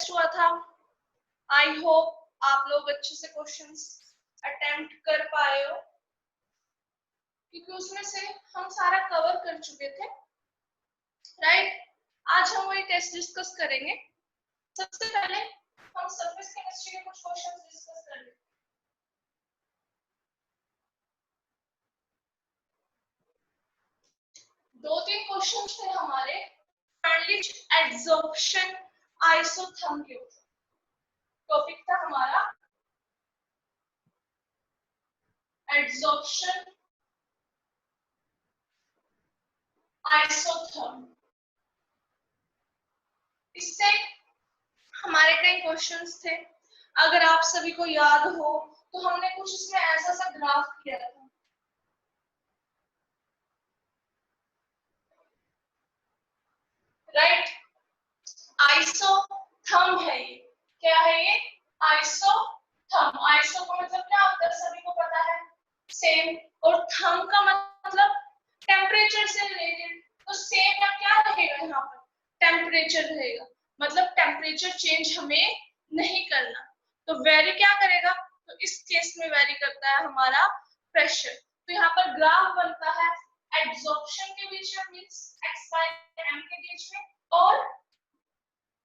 Test हुआ था। I hope आप लोग अच्छे से क्वेश्चंस अटेम्प्ट कर पाए हो, क्योंकि उसमें से हम सारा कवर कर चुके थे, राइट। आज हम वही टेस्ट डिस्कस करेंगे। सबसे पहले हम सरफेस केमिस्ट्री के कुछ क्वेश्चंस डिस्कस कर लेंगे। दो तीन क्वेश्चंस थे हमारे फैरलिच एडसॉर्प्शन आइसोथर्म के ऊपर। टॉपिक था हमारा एडसॉर्प्शन आइसोथर्म। इससे हमारे कई क्वेश्चंस थे, अगर आप सभी को याद हो तो हमने कुछ इसमें ऐसा सा ग्राफ किया था। राइट, आइसोथर्म है ये। क्या है ये? आइसोथर्म। आइसो का मतलब क्या होता है, सभी को पता है, सेम। और थर्म का मतलब टेम्परेचर से रिलेटेड। तो सेम या क्या रहेगा यहाँ पर? टेम्परेचर रहेगा, मतलब टेम्परेचर चेंज हमें नहीं करना। तो वेरी क्या करेगा? तो इस केस में वेरी करता है हमारा प्रेशर। तो यहाँ पर ग्राफ बनता है एड्सॉर्प्शन के बीच में, मींस x/m के बीच में, और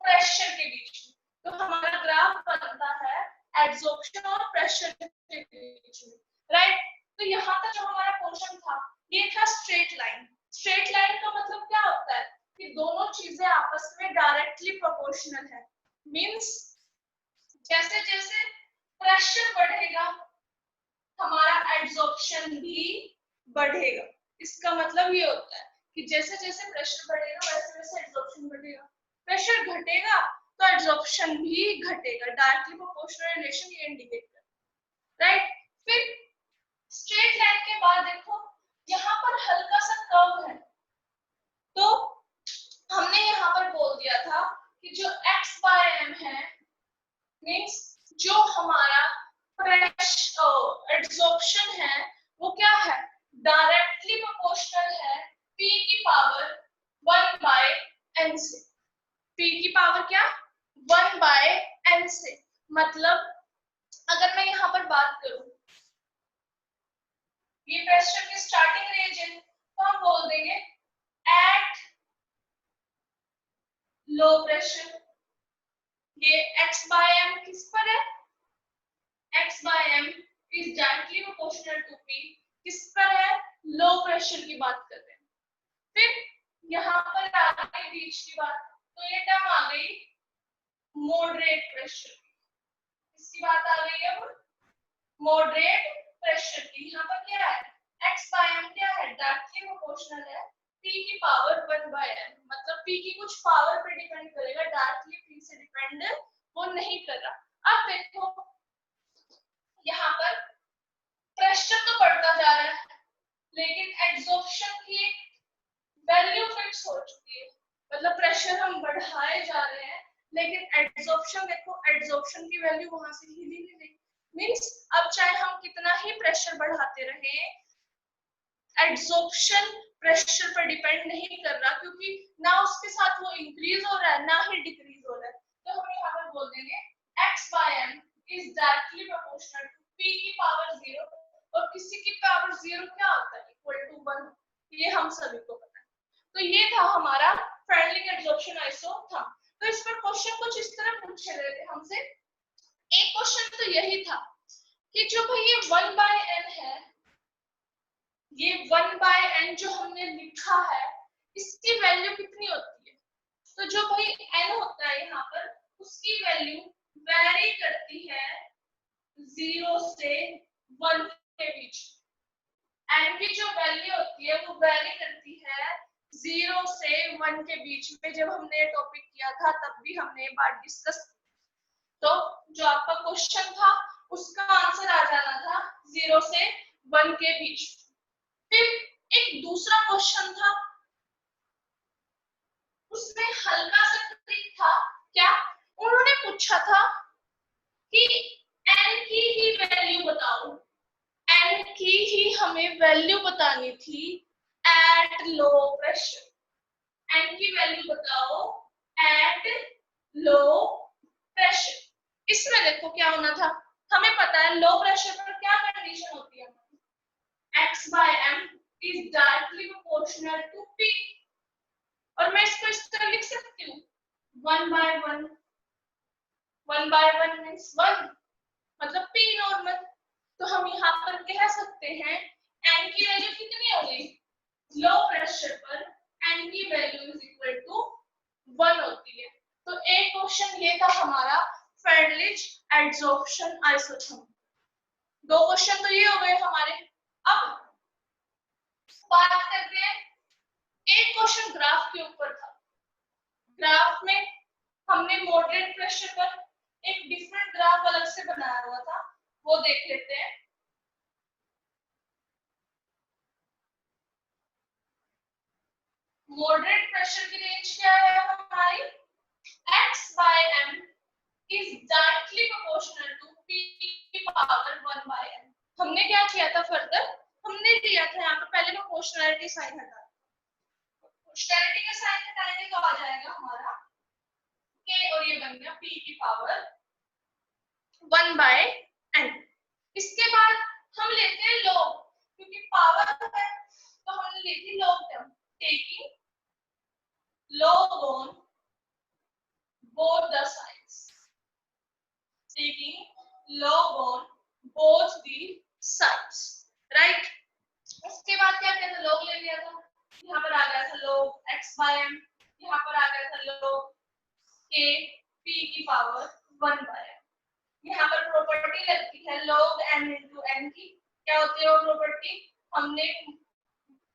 प्रेशर के बीच में। तो हमारा ग्राफ बनता है एड्सॉर्प्शन और प्रेशर के बीच में, राइट। तो यहाँ तक जो हमारा पोर्शन था ये था स्ट्रेट लाइन। स्ट्रेट लाइन का मतलब क्या होता है कि दोनों चीजें आपस में डायरेक्टली प्रोपोर्शनल है। मींस जैसे जैसे प्रेशर बढ़ेगा हमारा एड्सॉर्प्शन भी बढ़ेगा। इसका मतलब ये होता है कि जैसे जैसे प्रेशर बढ़ेगा वैसे वैसे एड्सॉर्प्शन बढ़ेगा। प्रेशर घटेगा तो एड्सॉर्प्शन भी घटेगा। डायरेक्टली प्रोपोर्शनल रिलेशन ये इंडिकेट करता है, राइट। फिर स्ट्रेट लाइन के बाद देखो यहाँ पर हल्का सा कर्व है, तो हमने यहाँ पर बोल दिया था कि जो x/m है, मींस जो हमारा एड्सॉर्प्शन है वो क्या है? डायरेक्टली प्रोपोर्शनल है p की पावर 1/n से। p की पावर क्या? 1/n से। मतलब अगर मैं यहाँ पर बात करूं, ये प्रेशर की स्टार्टिंग रेंज है, तो हम बोल देंगे एट लो प्रेशर। ये x/m किस पर है? x/m is directly proportional to p। किस पर है? लो प्रेशर की बात कर रहे हैं। फिर यहाँ पर आ गई बीच की बात, तो ये टर्म आ गई मॉडरेट प्रेशर। इसकी बात आ गई अब मॉडरेट प्रेशर की। यहाँ पर क्या है? x/m क्या है? डायरेक्टली प्रोपोर्शनल है p की पावर 1/n। मतलब p की कुछ पावर पे डिपेंड करेगा, डायरेक्टली p से डिपेंड वो नहीं कर रहा। अब देखो यहाँ पर प्रेशर तो बढ़ता जा रहा है, लेकिन एड्सॉर्प्शन की वैल्यू फिक्स हो चुकी है। मतलब प्रेशर हम बढ़ाए जा रहे हैं, लेकिन एड्सॉर्प्शन देखो, एड्सॉर्प्शन की वैल्यू वहां से हिली नहीं रही। मींस अब चाहे हम कितना ही प्रेशर बढ़ाते रहे, एड्सॉर्प्शन प्रेशर पर डिपेंड नहीं कर रहा, क्योंकि ना उसके साथ वो इंक्रीज हो रहा है ना ही डिक्रीज हो रहा है। तो हम यहाँ पर बोल देंगे x/m is directly proportional to p की पावर 0, और किसी की पावर 0 क्या होता है? Equal to 1। ये हम सभी को पता है। तो ये था हमारा फ्रेंडली एड्सॉर्प्शन आइसोथर्म। तो इस पर क्वेश्चन कुछ इस तरह पूछे गए थे हमसे। एक क्वेश्चन तो यही था कि जो भाई ये 1/n है, ये 1/n जो हमने लिखा है, इसकी वैल्यू कितनी होती है? तो जो भाई n होता है यहाँ पर, उसकी वैल्यू वेरी करती है 0 से 1 के बीच। n की जो वैल्यू होती है वो वेरी करती है 0 से 1 के बीच में। जब हमने ये टॉपिक किया था तब भी हमने ये बात डिस्कस की। तो जो आपका क्वेश्चन था उसका आंसर आ जाना था 0 से 1 के बीच। फिर एक दूसरा क्वेश्चन था, उसमें हल्का सा ट्रिक था। क्या? उन्होंने पूछा था कि n की ही वैल्यू बताओ। n की ही हमें वैल्यू बतानी थी एट लो प्रेशर। n की वैल्यू बताओ एट लो देखो क्या होना था, हमें पता है लो प्रेशर पर क्या कंडीशन होती है, x by m is directly proportional to p, और मैं इसको इस तरह लिख सकती हूँ 1 by 1, 1 by 1 means 1 मतलब p नॉर्मल। तो हम यहाँ पर कह सकते हैं n की वैल्यू कितनी होगी, लो प्रेशर पर n की वैल्यू इज इक्वल टू 1 होती है। तो एक क्वेश्चन ये था हमारा फेरनलीच एडसॉर्प्शन आइसोथर्म। दो क्वेश्चन तो ये हो गए हमारे। अब बात करते हैं, एक क्वेश्चन ग्राफ के ऊपर था, ग्राफ में हमने मॉडरेट प्रेशर पर एक डिफरेंट ग्राफ अलग से बनाया हुआ था, वो देख लेते हैं। मॉडरेट प्रेशर की रेंज क्या है हमारी, x by m is directly proportional to p power 1 by n। हमने क्या किया था फर्दर, हमने दिया था यहाँ पे पहले प्रोपोर्शनैलिटी साइन हटा, प्रोपोर्शनैलिटी का साइन हटाने का आ जाएगा हमारा k और ये बन गया p की पावर 1 by n। इसके बाद हम लेते हैं log, क्योंकि पावर है तो हमने ली थी log term, taking log on both the sides, taking log on both the sides, right। उसके बाद क्या किया था, log ले लिया था, यहाँ पर आ गया था log x by m, यहाँ पर आ गया था log k p की पावर 1 by m। यहाँ पर प्रॉपर्टी लगती है log n into n की, क्या होती है वो प्रॉपर्टी, हमने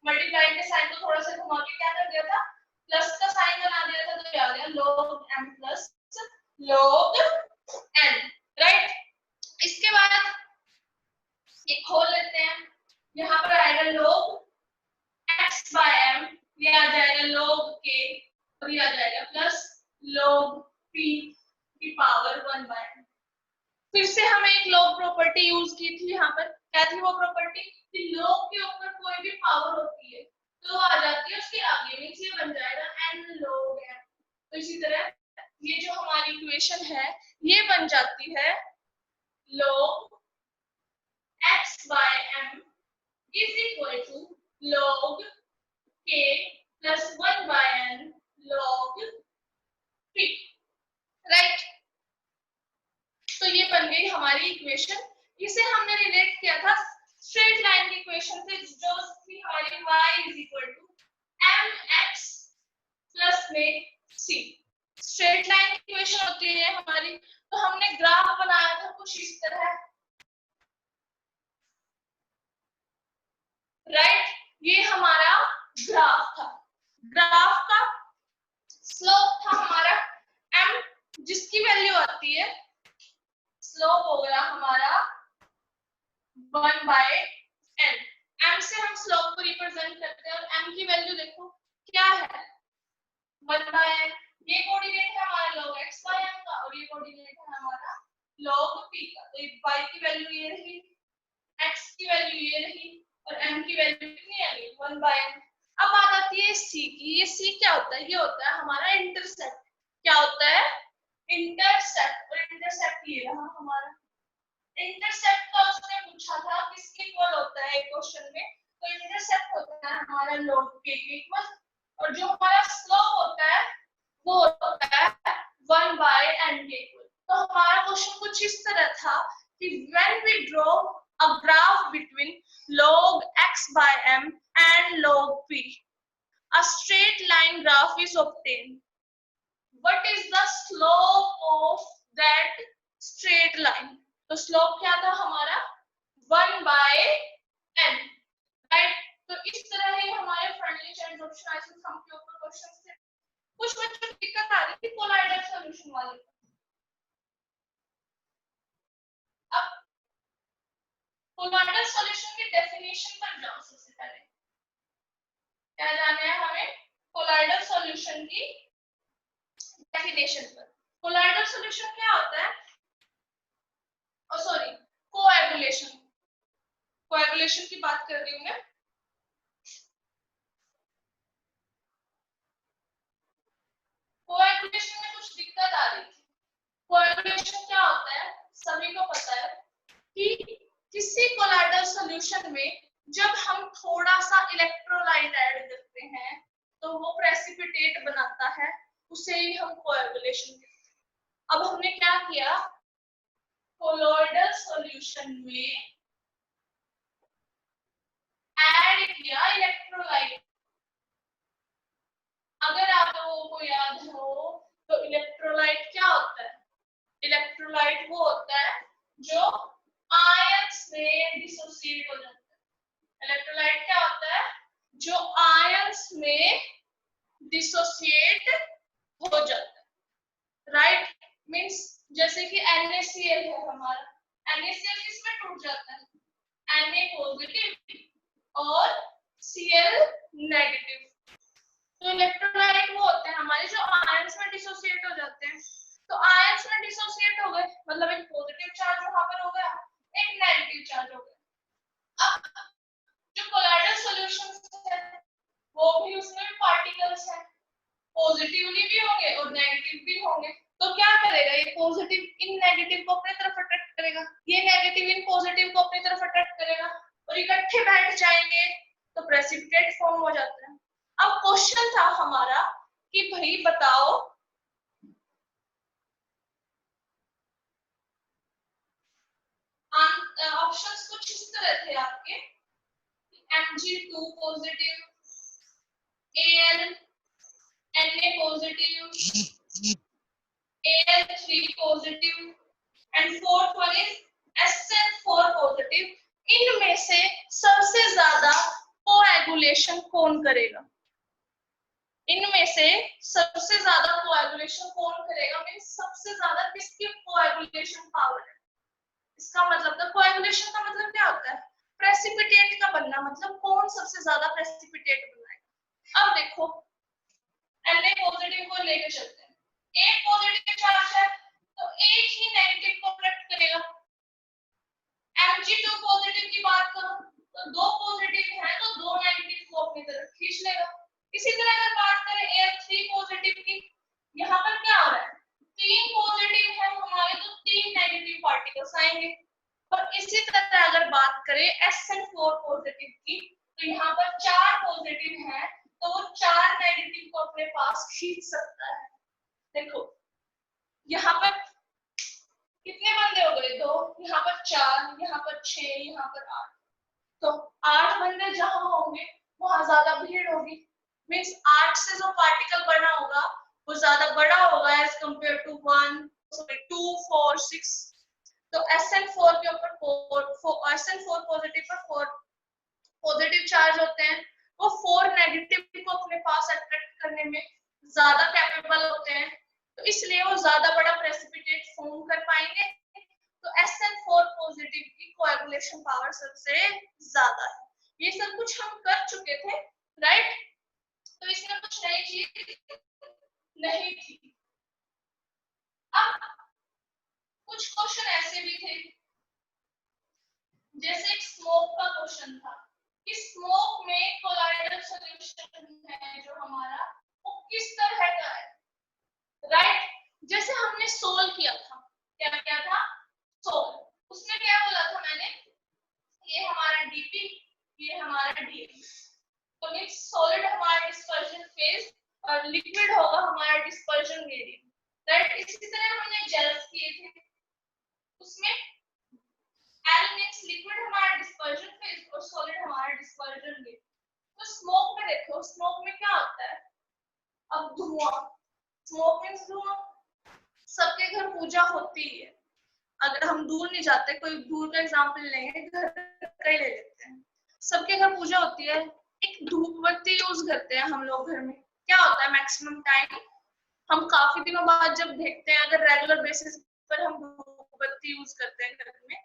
मल्टीप्लाई के साइन को थोड़ा सा घुमा के क्या कर दिया था, प्लस का साइन बना दिया था, तो आ गया log m plus log n, right. इसके बाद एक खोल लेते हैं, यहाँ पर आएगा log x by m, ये आ जाएगा log k और ये आ जाएगा प्लस log p की पावर 1 by m। फिर से हमें एक log प्रॉपर्टी यूज की थी, यहाँ पर क्या थी वो प्रॉपर्टी कि log के ऊपर कोई भी पावर होती है तो आ जाती है उसके आगे, मींस ये बन जाएगा n log m। तो इसी तरह ये जो हमारी इक्वेशन है ये बन जाती है log x by m is equal to log k plus 1 by n log p, right. तो ये बन गई हमारी इक्वेशन। इसे हमने रिलेट किया था स्ट्रेट लाइन की इक्वेशन से, जो थी हमारी y is equal to mx plus में c। स्ट्रेट लाइन की इक्वेशन होती है हमारी, तो हमने ग्राफ बनाया था कुछ इस तरह, राइट। ये हमारा ग्राफ था, ग्राफ का स्लोप था हमारा m, जिसकी वैल्यू आती है, स्लोप हो गया हमारा 1 by n। m से हम स्लोप को रिप्रेजेंट करते हैं और m की वैल्यू देखो क्या है 1 by n। ये कोऑर्डिनेट है हमारा log x by m का और ये कोऑर्डिनेट है हमारा log p का। तो y की वैल्यू ये रही, x की वैल्यू ये रही और m की वैल्यू कितनी आ गई 1 by n। अब बात आती है c की, ये c क्या होता है, ये होता है हमारा इंटरसेप्ट। क्या होता है, इंटरसेप्ट। और इंटरसेप्ट ये रहा हमारा, इंटरसेप्ट का उसने पूछा था किसके इक्वल होता है क्वेश्चन में, तो इंटरसेप्ट होता है हमारा log k के इक्वल, और जो हमारा स्लोप होता है वो होता है 1 by n के इक्वल। तो हमारा क्वेश्चन कुछ इस तरह था कि when we draw a graph between log x by m and log p, a straight line graph is obtained. What is the slope of that straight line? तो slope क्या था हमारा 1 by n, राइट। तो इस तरह ही हमारे friendly adsorption isotherm के ऊपर क्वेश्चन थे। कुछ बच्चों को दिक्कत आ रही थी कोलाइडल सॉल्यूशन वाले। अब कोलाइडल सॉल्यूशन की डेफिनेशन पर जाओ। सबसे पहले क्या जाना है हमें, कोलाइडल सॉल्यूशन की डेफिनेशन पर। कोलाइडल सॉल्यूशन क्या होता है, सॉरी कोएगुलेशन, कोएगुलेशन की बात कर रही हूं मैं। कोएगुलेशन में कुछ दिक्कत आ रही थी। कोएगुलेशन क्या होता है, सॉल्यूशन में जब हम थोड़ा सा इलेक्ट्रोलाइट ऐड करते हैं तो वो प्रेसिपिटेट बनाता है, उसे ही हम कोएगुलेशन कहते हैं। अब हमने क्या किया, कोलोइडल सॉल्यूशन में ऐड किया इलेक्ट्रोलाइट। अगर आप लोगों को याद हो तो इलेक्ट्रोलाइट क्या होता है, इलेक्ट्रोलाइट वो होता है जो आयंस में डिसोसिएट हो जाता है। इलेक्ट्रोलाइट क्या होता है, जो आयंस में डिसोसिएट हो जाता है, राइट। मींस जैसे कि NaCl है हमारा, NaCl किसमें टूट जाता है, Na पॉजिटिव और Cl नेगेटिव। तो इलेक्ट्रोलाइट वो होते हैं हमारे जो आयंस में डिसोसिएट हो जाते हैं। तो आयंस में डिसोसिएट हो गए मतलब एक पॉजिटिव चार्ज वहां पर हो गया, एक नेगेटिव चार्ज हो गया। अब जो कोलाइडल सॉल्यूशंस है वो भी उसमें पार्टिकल्स हैं, पॉजिटिवली भी होंगे और नेगेटिव भी होंगे। तो क्या करेगा, ये पॉजिटिव इन नेगेटिव को अपनी तरफ अट्रैक्ट करेगा, ये नेगेटिव इन पॉजिटिव को अपनी तरफ अट्रैक्ट करेगा और इकट्ठे बैठ जाएंगे तो प्रेसिपिटेट फॉर्म हो जाता है। अब क्वेश्चन था हमारा कि भाई बताओ ऑप्शंस कुछ इस तरह थे आपके, Mg2 positive, Al Na positive, Al3 positive and fourth one is SN4 positive. इनमें से सबसे ज्यादा कोएगुलेशन कौन करेगा, इनमें से सबसे ज्यादा कोएगुलेशन कौन करेगा, मींस सबसे ज्यादा किसकी कोएगुलेशन पावर है। इसका मतलब था कोएगुलेशन का मतलब क्या होता है, प्रेसिपिटेट का बनना, मतलब कौन सबसे ज्यादा प्रेसिपिटेट बनाएगा। अब देखो Na पॉजिटिव को लेकर चलते हैं, एक पॉजिटिव चार्ज है तो एक ही नेगेटिव को अट्रैक्ट करेगा। Mg2 पॉजिटिव की बात करो तो दो पॉजिटिव है तो दो नेगेटिव को अपनी तरफ खींच लेगा। इसी तरह अगर बात करें Al3 पॉजिटिव की, यहाँ पर क्या हो रहा है, तीन पॉजिटिव है हमारे तो तीन नेगेटिव पार्टिकल्स आएंगे। और इसी तरह अगर बात करें SN4 पॉजिटिव की तो यहाँ पर चार पॉजिटिव है तो वो चार नेगेटिव को अपने पास खींच सकता है। देखो यहाँ पर कितने बंदे हो गए, दो, यहाँ पर चार, यहाँ पर 6, यहाँ पर 8। तो 8 बंदे जहां होंगे वहां ज्यादा भीड़ होगी, मींस 8 से जो पार्टिकल बना होगा वो ज्यादा बड़ा होगा एज कंपेयर टू 2 4 6। तो SN4 के ऊपर SN4 पॉजिटिव पर 4 पॉजिटिव चार्ज होते हैं, वो 4 नेगेटिव को अपने पास अट्रैक्ट करने में ज्यादा कैपेबल होते हैं, तो इसलिए वो ज्यादा बड़ा प्रेसिपिटेट फॉर्म कर पाएंगे। तो SN4 पॉजिटिव की कोएगुलेशन पावर सबसे ज्यादा है। ये सब कुछ हम कर चुके थे, राइट। तो इसमें कुछ नई चीज नहीं थी। अब कुछ क्वेश्चन ऐसे भी थे, जैसे एक स्मोक का क्वेश्चन था कि स्मोक में कोलाइडल सॉल्यूशन है जो हमारा वो किस तरह का है, राइट। जैसे हमने सोल किया था, क्या क्या था, सोल। उसमें क्या बोला था मैंने, ये हमारा डीपी, ये हमारा डीपी। तो मींस सॉलिड हमारा डिस्पर्जन फेज और लिक्विड होगा हमारा डिस्पर्जन मीडियम, राइट। इसी तरह हमने जेल्स किए थे, उसमें L मींस लिक्विड हमारा डिस्पर्जन फेज और सॉलिड हमारा डिस्पर्जन मीडियम। तो स्मोक में देखो, स्मोक में क्या होता है, अब धुआं, स्मोक मींस धुआं। सबके घर पूजा होती है, अगर हम दूर नहीं जाते, कोई दूर का एग्जांपल लेंगे, घर का ही ले लेते हैं, सबके घर पूजा होती है, एक धूपबत्ती यूज करते हैं हम लोग घर में। क्या होता है मैक्सिमम टाइम, हम काफी दिनों बाद जब देखते हैं, अगर रेगुलर बेसिस पर हम धूपबत्ती यूज करते हैं घर में,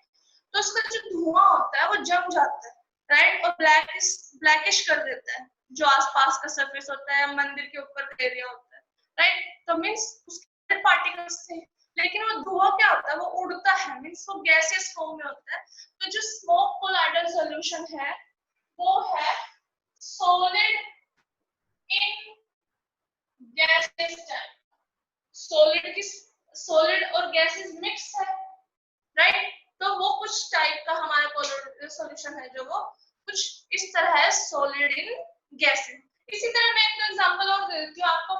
तो उसका जो धुआं होता है वो जम जाता है, राइट, और ब्लैकिश कर देता है जो आसपास का सरफेस होता है, मंदिर के ऊपर का एरिया होता है, राइट। तो मींस उसके पार्टिकल्स थे, लेकिन वो धुआं क्या होता है, वो उड़ता है, मींस वो गैसियस फॉर्म में होता है। तो जो स्मोक कोलाइडल सॉल्यूशन है वो है solid in gases type, solid की सॉलिड और गैसेस मिक्स है, राइट। तो वो कुछ टाइप का हमारा कोलोइडल सॉल्यूशन है जो वो कुछ इस तरह है, सॉलिड इन गैसेस। इसी तरह मैं एक एग्जांपल और दे देती हूँ आपको।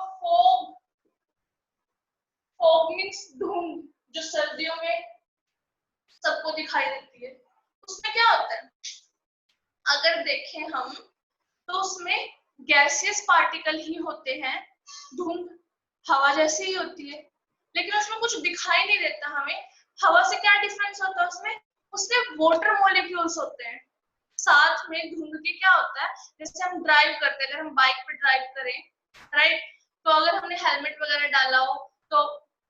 फॉग मींस धुंध, जो सर्दियों में सबको दिखाई देती है। उसमें क्या होता है, अगर देखें हम तो उसमें गैसियस पार्टिकल ही होते हैं, धुंध हवा जैसी ही होती है, लेकिन उसमें कुछ दिखाई नहीं देता हमें। हवा से क्या डिफरेंस होता है उसमें वाटर मॉलिक्यूल्स होते हैं। साथ में धुंध के क्या होता है, जैसे हम ड्राइव करते हैं, अगर हम बाइक पे ड्राइव करें, राइट, तो अगर हमने हेलमेट वगैरह डाला हो तो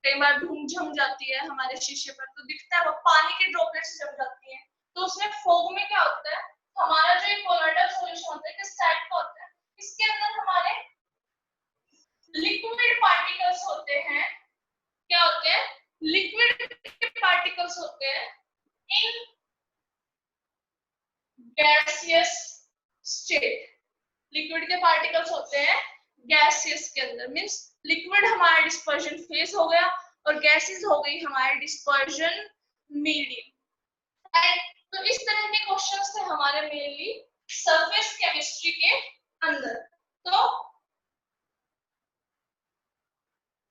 कई बार धुंध जम जाती है हमारे शीशे पर, तो दिखता है वो पानी के ड्रॉपलेट्स जम जाती हैं। तो उसमें फॉग में क्या होता है, हमारा जो कोलोइडल सॉल्यूशन होता है किस टाइप का होता है, इसके अंदर हमारे लिक्विड पार्टिकल्स होते हैं। क्या होते हैं, लिक्विड पार्टिकल्स होते हैं इन गैसियस स्टेट। लिक्विड के पार्टिकल्स होते हैं गैसियस के अंदर, मींस लिक्विड हमारा डिस्पर्जन फेज हो गया और गैसेस हो गई हमारे डिस्पर्जन मीडियम, राइट। तो इस तरह के क्वेश्चंस थे हमारे मेनली सरफेस केमिस्ट्री के अंदर। तो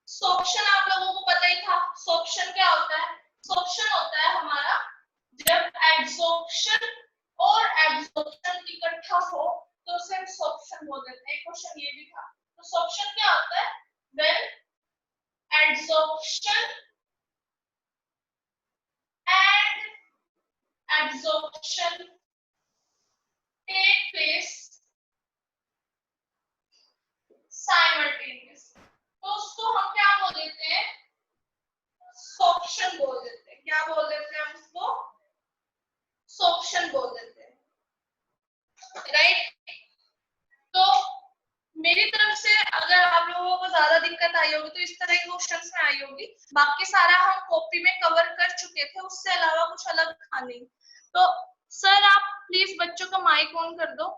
सोर्प्शन आप लोगों को पता ही था। सोर्प्शन क्या होता है, सोर्प्शन होता है हमारा जब एब्जॉर्प्शन और एब्जॉर्प्शन इकट्ठा हो तो उसे हम सोर्प्शन बोल देते हैं। क्वेश्चन ये भी था। तो सोर्प्शन क्या होता है, when absorption and absorption take place simultaneous, तो उसको हम क्या बोल देते हैं, सोर्प्शन बोल देते हैं। क्या बोल देते हैं हम उसको, सोर्प्शन बोल देते हैं, राइट। तो मेरी तरफ से अगर आप लोगों को ज्यादा दिक्कत आई होगी तो इस तरह के क्वेश्चंस में आई होगी, बाकी सारा हम कॉपी में कवर कर चुके थे, उससे अलावा कुछ अलग था नहीं। तो सर आप प्लीज बच्चों का माइक ऑन कर दो।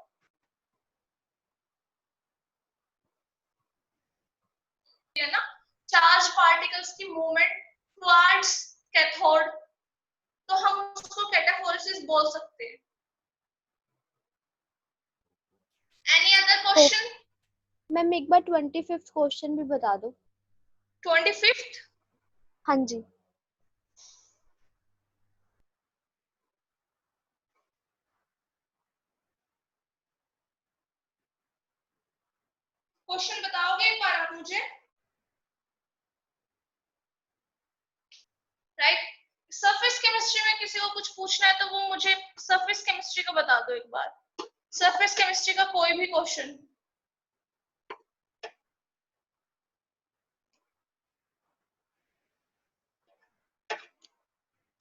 है ना, चार्ज पार्टिकल्स की मूवमेंट टुवर्ड्स कैथोड, तो हम उसको कैटाफोरेसिस बोल सकते हैं। Any other question? मैम एक बार 25th क्वेश्चन भी बता दो। 25th? हाँ जी। क्वेश्चन बताओगे एक बार आप मुझे, राइट। सरफेस केमिस्ट्री में किसी को कुछ पूछना है तो वो मुझे सरफेस केमिस्ट्री का बता दो एक बार, सरफेस केमिस्ट्री का कोई भी क्वेश्चन।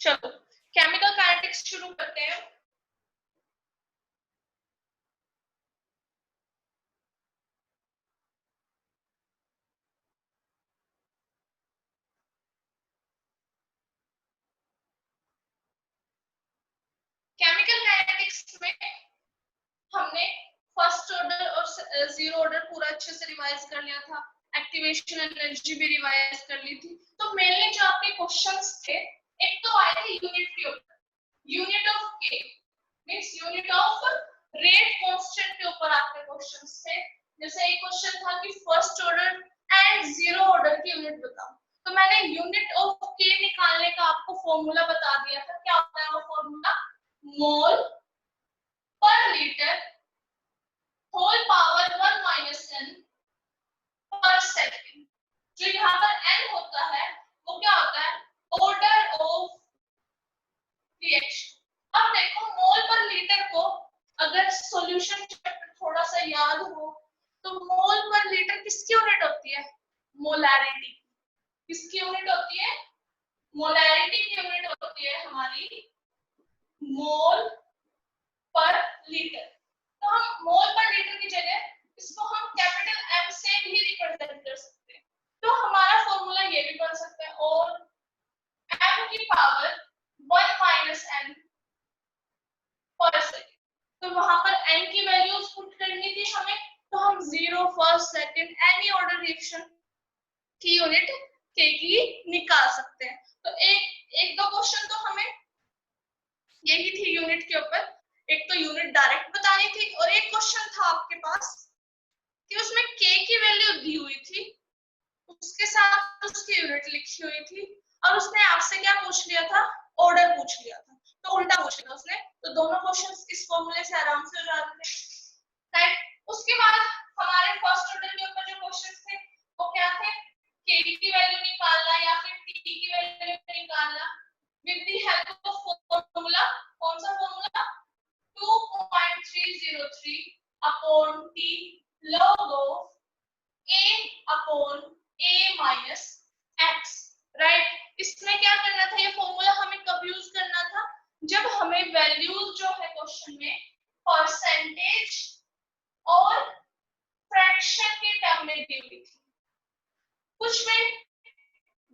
चलो केमिकल काइनेटिक्स शुरू करते हैं। केमिकल काइनेटिक्स में हमने फर्स्ट ऑर्डर और जीरो ऑर्डर पूरा अच्छे से रिवाइज कर लिया था, एक्टिवेशन एनर्जी भी रिवाइज कर ली थी। तो मेनली जो आपके क्वेश्चंस थे, एक तो आए थे यूनिट के ऊपर, यूनिट ऑफ के means unit of rate constant के ऊपर आपके क्वेश्चंस थे। जैसे एक क्वेश्चन था कि first order and zero order की यूनिट बताओ, तो मैंने यूनिट ऑफ के निकालने का आपको फॉर्मूला बता दिया था। क्या होता है वो formula, mole per litre whole power 1 minus n per second. जो यहाँ पर n होता है वो क्या होता है, ऑर्डर ऑफ रिएक्शन। अब देखो मोल पर लीटर को अगर सॉल्यूशन थोड़ा सा याद हो तो मोल पर लीटर किसकी यूनिट होती है, मोलैरिटी। किसकी यूनिट होती है, मोलैरिटी की यूनिट होती है हमारी मोल पर लीटर। तो हम मोल पर लीटर की जगह इसको हम कैपिटल M से भी रिप्रेजेंट कर सकते हैं। तो हमारा फॉर्मूला ये भी बन सकता है, और m की power 1 minus n per second. तो वहां पर n की वैल्यूज पुट करनी थी हमें, तो हम zero, first, second, any order reaction की यूनिट k की निकाल सकते हैं। तो एक दो क्वेश्चन तो हमें यही थी यूनिट के ऊपर। एक तो यूनिट डायरेक्ट बतानी थी और एक क्वेश्चन था आपके पास कि उसमें k की वैल्यू दी हुई थी, उसके साथ उसकी यूनिट लिखी हुई थी और उसने आपसे क्या पूछ लिया था, ऑर्डर पूछ लिया था, तो उल्टा पूछ लिया उसने। तो दोनों क्वेश्चंस इस फॉर्मूले से आराम से हो जाते थे, राइट। उसके बाद हमारे फर्स्ट ऑर्डर के ऊपर जो क्वेश्चंस थे वो क्या थे, k की वैल्यू निकालना या फिर t की वैल्यू निकालना with the help of formula. कौन सा formula, 2.303 upon t log of a upon a minus x, right. इसमें क्या करना था, ये फॉर्मूला हमें कब यूज करना था, जब हमें वैल्यूज जो है क्वेश्चन में परसेंटेज और फ्रैक्शन के टर्म में दी हुई थी, कुछ में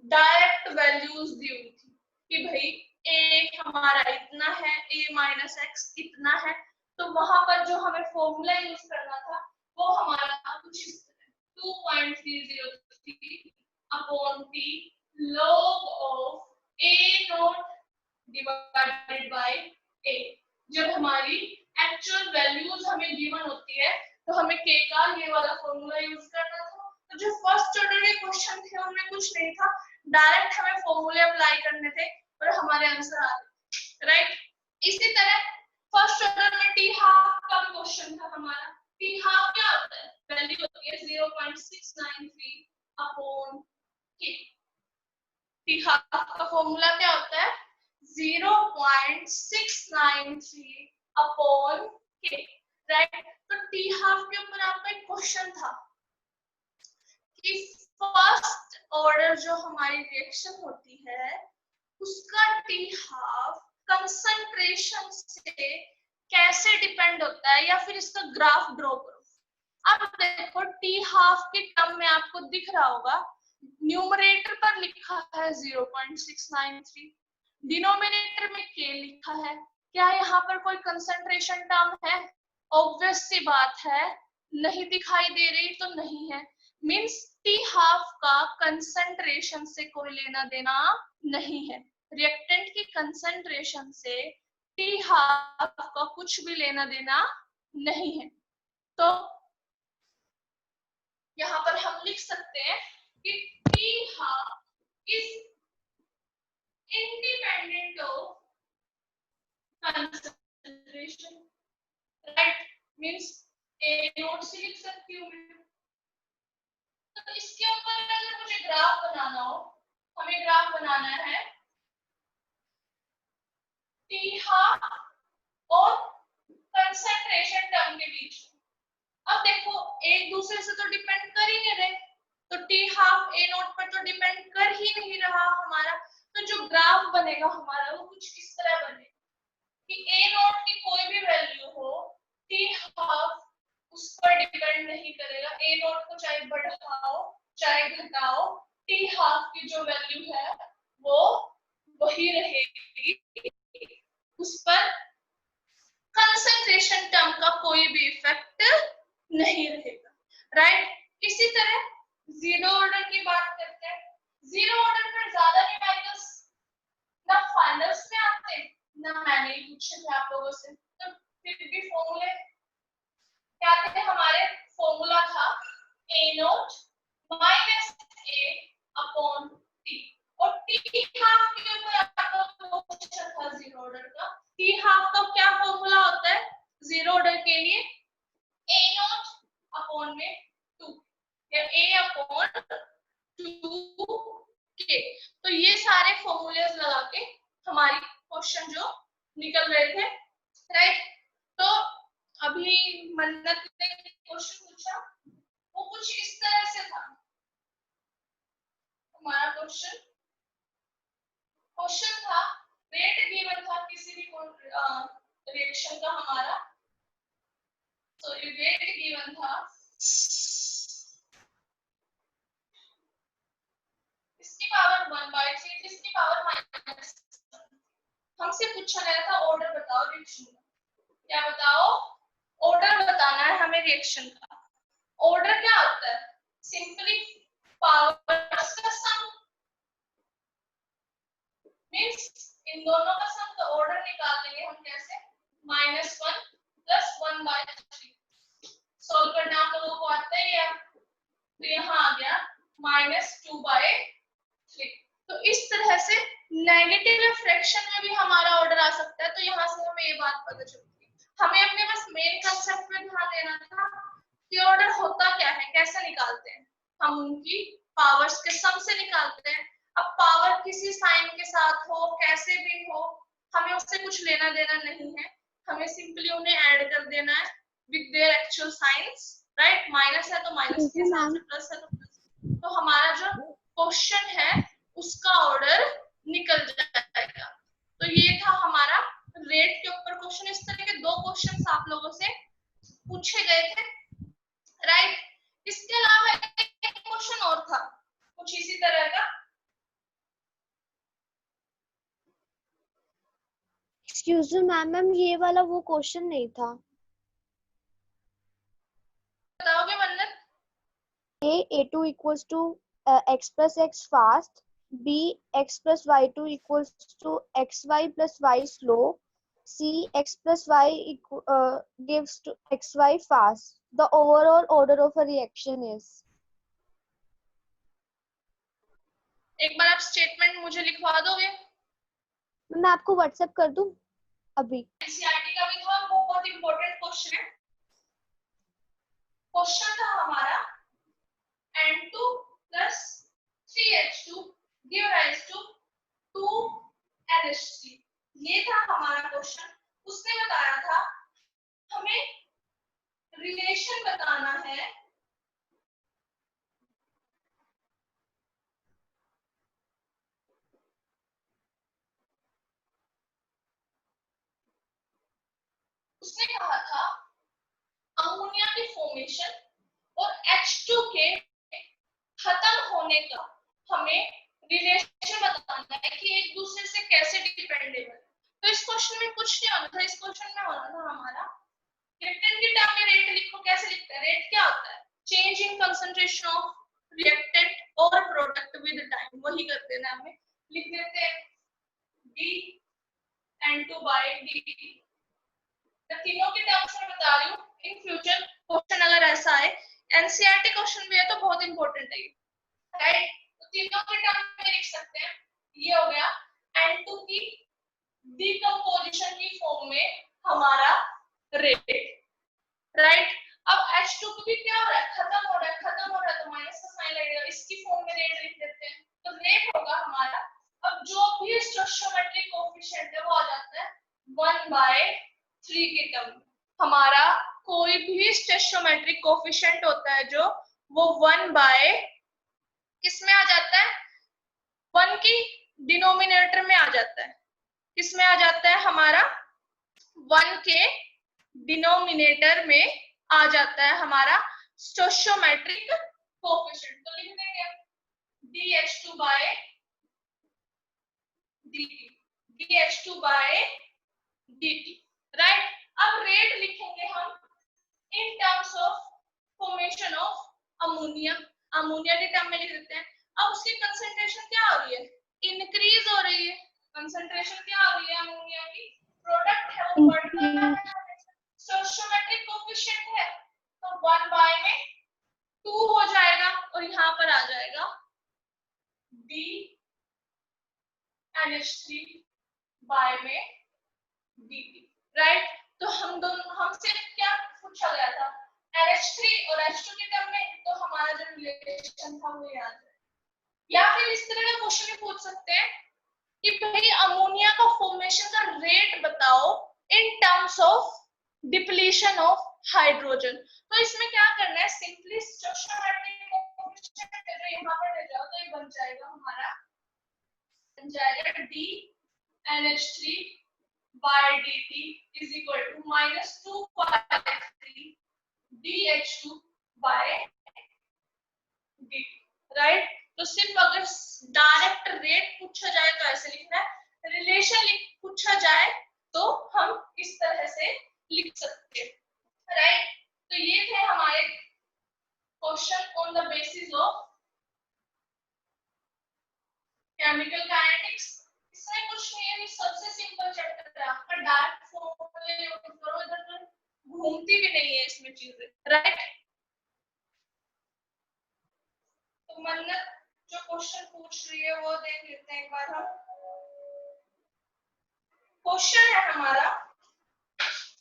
डायरेक्ट वैल्यूज दी हुई थी कि भाई a हमारा इतना है, a माइनस एक्स इतना है, तो वहां पर जो हमें फॉर्मूला यूज करना था वो हमारा कुछ इस तरह 2.303 upon t log of a not divided by a। जब हमारी एक्चुअल वैल्यूज हमें गिवन होती है तो हमें k का ये वाला फॉर्मूला यूज करना था। तो जो फर्स्ट ऑर्डर के क्वेश्चन थे उनमें कुछ नहीं था, डायरेक्ट हमें फॉर्मूले अप्लाई करने थे और हमारे आंसर आ गए, राइट। इसी तरह फर्स्ट ऑर्डर में टी हाफ का क्वेश्चन था हमारा। टी हाफ क्या होता है, वैल्यू होती है 0.693 अपॉन के। टी हाफ का फॉर्मूला क्या होता है, 0.693 अपॉन के, राइट। तो टी हाफ के ऊपर आपका एक क्वेश्चन था कि फर्स्ट ऑर्डर जो हमारी रिएक्शन होती है उसका टी हाफ कंसंट्रेशन से कैसे डिपेंड होता है, या फिर इसका ग्राफ ड्रॉ करो। अब देखो टी हाफ के टर्म में आपको दिख रहा होगा, न्यूमरेटर पर लिखा है 0.693, डिनोमिनेटर में k लिखा है। क्या यहाँ पर कोई कंसंट्रेशन टर्म है, ऑब्वियस सी बात है, नहीं दिखाई दे रही तो नहीं है, मींस टी हाफ का कंसंट्रेशन से कोई लेना देना नहीं है, रिएक्टेंट की कंसंट्रेशन से टी हाफ का कुछ भी लेना देना नहीं है। तो यहाँ पर हम लिख सकते हैं कि T half is independent of concentration, right. Means A note से लिख सकती हूँ मैं। तो इसके ऊपर अगर मुझे ग्राफ बनाना हो, हमें ग्राफ बनाना है टी हाफ और कंसंट्रेशन टर्म के बीच। अब देखो एक दूसरे से तो डिपेंड कर ही नहीं रहे, तो टी हाफ ए नोट पर तो डिपेंड कर ही नहीं रहा हमारा। तो जो ग्राफ बनेगा हमारा वो कुछ इस तरह बनेगा कि ए नोट की कोई भी वैल्यू हो, टी हाफ उस पर डिपेंड नहीं करेगा। ए नोट को चाहे बढ़ाओ चाहे घटाओ, टी हाफ की जो वैल्यू है वो वही रहेगी, उस पर कंसंट्रेशन टर्म का कोई भी इफेक्ट नहीं रहेगा, राइट। इसी तरह जीरो ऑर्डर की बात करते हैं। जीरो ऑर्डर पर ज्यादा न्यूमेरिकल्स ना फाइनल्स में आते ना मैंने पूछे थे आप लोगों से, तो फिर भी फॉर्मूले क्या थे हमारे, फॉर्मूला था ए नोट माइनस ए अपॉन टी, और टी हाफ के ऊपर आपका क्वेश्चन था जीरो ऑर्डर का। टी हाफ का क्या फॉर्मूला होता है जीरो ऑर्डर के लिए, ए नोट अपॉन में 2 या ए अपॉन 2 के। तो ये सारे फॉर्मूलेस लगा के हमारी क्वेश्चन जो निकल रहे थे, राइट। तो अभी मन्नत ने क्वेश्चन पूछा वो कुछ इस तरह से था हमारा क्वेश्चन। क्वेश्चन था रेट गिवन था किसी भी रिएक्शन का हमारा, तो रेट गिवन था इसकी पावर 1/3 इसकी पावर माइनस। हमसे पूछा गया था ऑर्डर बताओ रिएक्शन का, क्या बताओ, ऑर्डर बताना है हमें रिएक्शन का। ऑर्डर क्या होता है, सिंपली पावर्स का सम, मींस इन दोनों का सम का ऑर्डर निकाल लेंगे हम कैसे, -1 + 1/3। सॉल्व करना आप लोगों को आता ही है, तो यहाँ आ गया -2/3। तो इस तरह से नेगेटिव फ्रैक्शन में भी हमारा ऑर्डर आ सकता है। तो यहाँ से हमें ये बात पता चलती है, हमें अपने बस मेन कंसेप्ट में ध्यान देना था कि ऑर्डर होता क्या है, कैसे निकालते हैं। हम उनकी पावर्स के सम से निकालते हैं। अब पावर किसी साइन के साथ हो, कैसे भी हो, हमें उससे कुछ लेना देना नहीं है, हमें सिंपली उन्हें ऐड कर देना है with their actual science, right. Minus है तो माइनस के साथ से, प्लस है तो प्लस। तो हमारा जो क्वेश्चन है उसका ऑर्डर निकल जाएगा। तो ये था हमारा रेट के ऊपर क्वेश्चन। इस तरह के 2 क्वेश्चंस आप लोगों से पूछे गए थे, राइट। इसके अलावा एक क्वेश्चन और था कुछ इसी तरह का। एक्सक्यूज मी मैम, ये वाला वो क्वेश्चन नहीं था। बताओगे मन्नत? A2 equals to x plus x fast, B x plus y2 equals to xy plus y slow, C x plus y gives to xy fast. The overall order of a reaction is. एक बार आप statement मुझे लिखवा दोगे? मैं आपको WhatsApp कर दूं अभी। एनसीईआरटी का भी था, बहुत इंपॉर्टेंट क्वेश्चन है। क्वेश्चन था हमारा N2 plus 3H2 give rise to 2NH3। ये था हमारा क्वेश्चन। उसने बताया था हमें रिलेशन बताना है उसने कहा था अमोनिया की फॉर्मेशन और H2 के खत्म होने का हमें रिलेशन बताना है कि एक दूसरे से कैसे डिपेंडेबल। तो इस क्वेश्चन में कुछ नहीं होना था, इस क्वेश्चन में होना था हमारा रिएक्टेंट की टर्म में रेट लिखो। कैसे लिखते हैं? रेट क्या होता है? Change in concentration of reactant और प्रोडक्ट विद टाइम। वही कर देना, हमें लिख देते हैं dN2/dt। तीनों की टर्म्स में बता रही हूँ, इन फ्यूचर क्वेश्चन अगर ऐसा है, एनसीईआरटी क्वेश्चन भी है तो बहुत इंपॉर्टेंट है, राइट। तो तीनों के टर्म में लिख सकते हैं। ये हो गया N2 की डिकम्पोजिशन की फॉर्म में हमारा रेट, राइट। अब H2 को भी क्या हो रहा है? खत्म हो रहा है, खत्म हो रहा है तो माइनस का साइन लगेगा, इसकी फॉर्म में रेट लिख देते हैं। तो रेट होगा हमारा, अब जो भी स्टोइकियोमेट्रिक कोएफिशिएंट है वो आ जाता है 1/3 के टर्म। हमारा कोई भी स्टोइकियोमेट्रिक कोएफिशिएंट होता है जो वो 1 बाय किस में आ जाता है? 1 की डिनोमिनेटर में आ जाता है। किस में आ जाता है? हमारा 1 के डिनोमिनेटर में आ जाता है हमारा स्टोइकियोमेट्रिक कोएफिशिएंट। तो लिख देंगे dH2/dt, राइट। अब रेट लिखेंगे हम in terms of formation of ammonia. Ammonia के टर्म में लिख देते हैं। अब उसकी कंसंट्रेशन क्या हो रही है? इंक्रीज हो रही है। कंसंट्रेशन क्या हो रही है अमोनिया की? प्रोडक्ट है वो बढ़ रहा है, स्टोइकियोमेट्रिक कोएफिशिएंट है तो 1 बाय में 2 हो जाएगा और यहाँ पर आ जाएगा dNH3 बाय में dt, राइट। तो हम दोनों, हमसे क्या पूछा गया था? NH3 और H2 के टर्म में, तो हमारा जो रिलेशन था वो याद है। या फिर इस तरह का क्वेश्चन भी पूछ सकते हैं कि भाई अमोनिया का फॉर्मेशन का रेट बताओ in terms of depletion of hydrogen. तो इसमें क्या करना है? सिंपली स्टोइकियोमेट्रिक कोएफिशिएंट जो यहाँ पर ले जाओ तो ये बन जाएगा हमारा, बन जाएगा dNH3/dt is equal to -2/3 dH2/dt, right. तो सिर्फ अगर डायरेक्ट रेट पूछा जाए तो ऐसे लिखना है, रिलेशन पूछा जाए तो हम इस तरह से लिख सकते हैं, राइट। तो ये थे हमारे question on the basis of chemical kinetics. इसमें कुछ नहीं है, राइट। तो मन्नत जो क्वेश्चन पूछ रही है वो देख लेते हैं एक बार हम। क्वेश्चन है हमारा,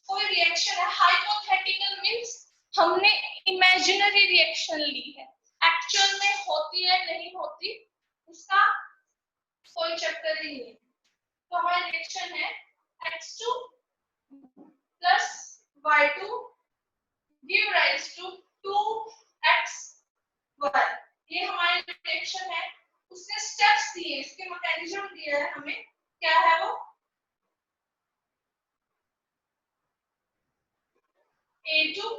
कोई रिएक्शन है, हाइपोथेटिकल मींस हमने इमेजिनरी रिएक्शन ली है, एक्चुअल में होती है नहीं होती उसका कोई चक्कर ही नहीं। तो हमारा रिएक्शन है x2 plus y2 give rise to 2xy। ये हमारी रिएक्शन है, उसने स्टेप्स दिए, इसके मैकेनिज्म दिया है हमें, क्या है वो A2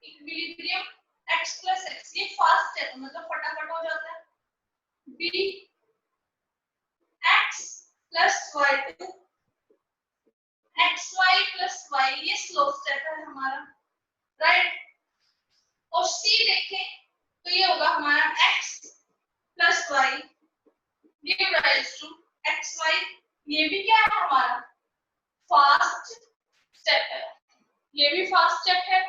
equilibrium x plus x, ये फास्ट है मतलब फटाफट हो जाता है। B x plus y2 xy plus y, ये स्लो स्टेप है हमारा, राइट। और C देखें तो ये होगा हमारा x plus y give rise to xy, ये भी क्या है हमारा फास्ट स्टेप है, ये भी फास्ट स्टेप है,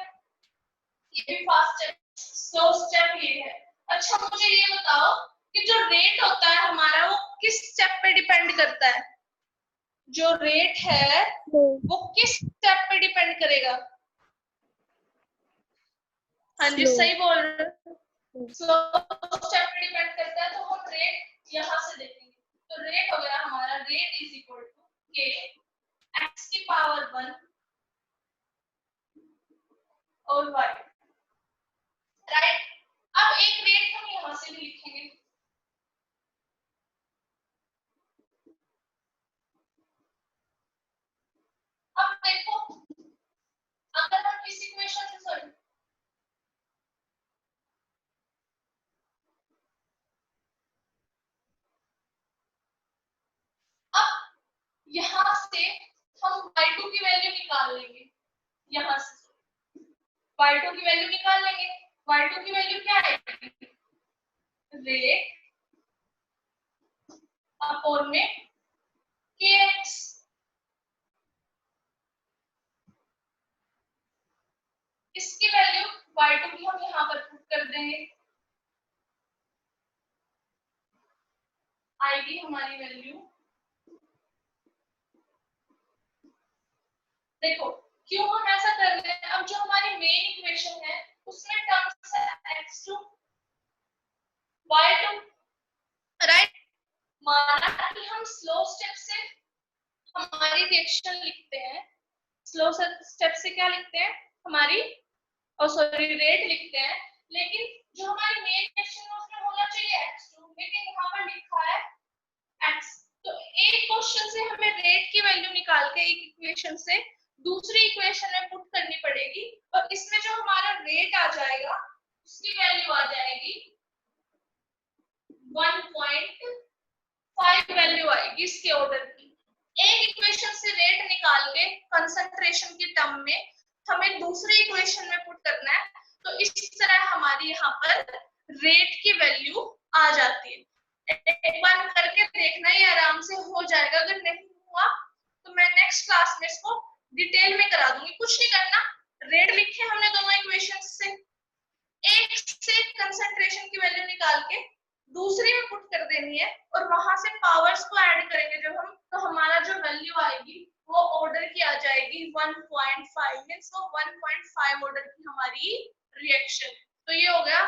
ये भी फास्ट स्टेप, स्लो स्टेप ये है। अच्छा मुझे ये बताओ कि जो रेट होता है हमारा वो किस स्टेप पे डिपेंड करता है? जो रेट है वो किस स्टेप पे डिपेंड करेगा? हाँ जी सही बोल रहे हो, स्लो स्टेप पे डिपेंड करता है। तो हम रेट यहाँ से देखेंगे, तो रेट हो गया हमारा, रेट इज इक्वल टू के एक्स की पावर 1 और y, राइट। अब एक रेट हम यहाँ से भी लिखेंगे, अब देखो अगर हम इस इक्वेशन से सॉरी अब यहाँ से हम y2 की वैल्यू निकाल लेंगे, यहाँ से y2 की वैल्यू निकाल लेंगे। y2 की वैल्यू क्या आएगी, रेट अपॉन में kx, इसकी वैल्यू y2 की हम यहाँ पर पुट कर देंगे, आएगी हमारी वैल्यू, देखो क्यों हम ऐसा कर रहे हैं, अब जो हमारी मेन इक्वेशन है उसमें टर्म्स है x2 y2, राइट। माना कि हम स्लो स्टेप से हमारी रिएक्शन लिखते हैं, स्लो स्टेप से क्या लिखते हैं हमारी, और सॉरी रेट लिखते हैं, लेकिन जो हमारी मेन रिएक्शन है उसमें होना चाहिए x2, लेकिन यहाँ पर लिखा है x। तो एक क्वेश्चन से हमें रेट की वैल्यू निकाल के एक इक्वेशन से दूसरी इक्वेशन में पुट करनी पड़ेगी, और इसमें जो हमारा रेट आ जाएगा उसकी वैल्यू आ जाएगी 1.5 वैल्यू आएगी इसके ऑर्डर की। एक इक्वेशन से रेट निकाल के कंसंट्रेशन की टर्म में हमें दूसरी इक्वेशन में पुट करना है, तो इस तरह हमारी यहाँ पर रेट की वैल्यू आ जाती है। एक बार करके देखना, ये आराम से हो जाएगा, अगर नहीं हुआ तो मैं नेक्स्ट क्लास में इसको डिटेल में करा दूंगी। कुछ नहीं करना, रेट लिखे हमने दोनों इक्वेशन से, एक से कंसंट्रेशन की वैल्यू निकाल के दूसरी में पुट कर देनी है, और वहां से पावर्स को ऐड करेंगे जब हम, तो हमारा जो वैल्यू आएगी वो ऑर्डर की आ जाएगी 1.5, मींस वो 1.5 ऑर्डर की हमारी रिएक्शन। तो ये हो गया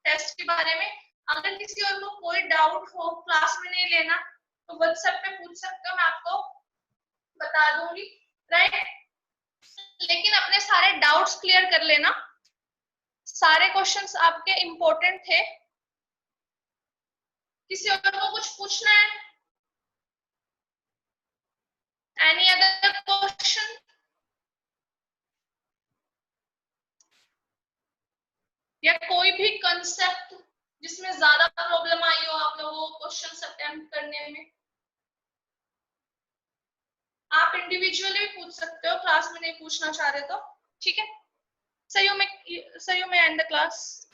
टेस्ट के बारे में। अगर किसी और को कोई डाउट हो, क्लास में नहीं लेना तो व्हाट्सएप पे पूछ सकते हो, मैं आपको बता दूंगी, राइट। लेकिन अपने सारे डाउट्स क्लियर कर लेना, सारे क्वेश्चंस आपके इंपॉर्टेंट थे। किसी और को कुछ पूछना है? Any other question? या कोई भी कंसेप्ट जिसमें ज्यादा प्रॉब्लम आई हो आप लोगों को क्वेश्चंस अटेम्प्ट करने में? आप इंडिविजुअली भी पूछ सकते हो, क्लास में नहीं पूछना चाह रहे तो ठीक है। सही हो मैं एंड द क्लास।